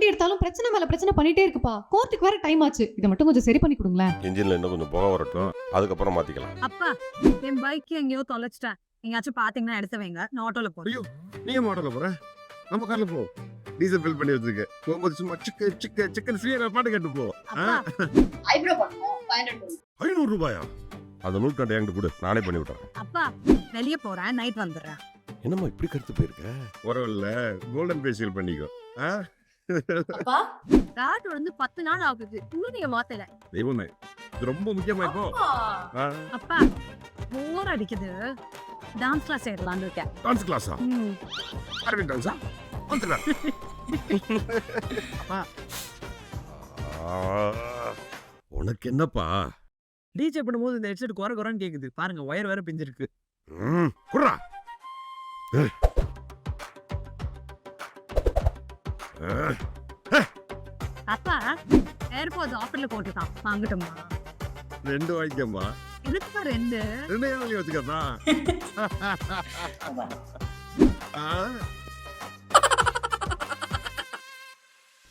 எடுத்தாலும் பிரச்சனை மேல பிரச்சனை பண்ணிட்டே இருக்குப்பா. கோர்ட்டுக்கு வேற டைம் ஆச்சு. இதை மட்டும் கொஞ்சம் சரி பண்ணி கொடுங்களேன். இன்ஜின்ல இன்னும் கொஞ்சம் புகை வரட்டும், அதுக்கப்புறம் மாத்திக்கலாம். அப்பா என் பைக் எங்கேயோ தொலைச்சிட்டேன். எங்கேயாச்சும் பாத்தீங்கன்னா எடுத்து வைங்க, நான் ஆட்டோல போறேன். ஐயோ நீங்க மாடல போற, நம்ம கார்ல போ. டீசல் ஃபில் பண்ணி வச்சிருக்க. போகும்போது சும்மா சிக்கன் ஃப்ரீயா பாட்டு கேட்டு போ. அப்பா ஐப்ரோ பண்ணணும் 500 500 ரூபாயா? அந்த நூற்கண்டை என்கிட்ட கொடு, நானே பண்ணி விட்டுறேன். அப்பா வெளிய போறேன், நைட் வந்துடுறேன். என்னம்மா இப்படி கருத்து போயிருக்க? பரவாயில்ல, கோல்டன் ஃபேஷியல் பண்ணிக்கோ. அப்பா கார்டு வந்து 10 நாள் ஆகுது, இன்னும் நீங்க மாத்தல. தெய்வமே, இது ரொம்ப முக்கியமா இப்போ. அப்பா அப்பா போர் அடிக்குது, டான்ஸ் கிளாஸ் சேரலாம்னு இருக்கேன். டான்ஸ் கிளாஸா? அரவிந்த் டான்ஸா? வந்துடா. உனக்கு என்னப்பா? டிஜே பண்ணும்போது இந்த ஹெட்செட் குறை குறைன்னு கேக்குது பாருங்க, ஒயர் வேற பிஞ்சிருக்கு. குர்ரா. அப்பா ஏர்போர்ட் ஆஃபர்ல போட்டுட்டான், வாங்கட்டுமா? 2 வாங்கிக்கம்மா. எதுக்குப்பா 2? 2 வச்சுக்கப்பா.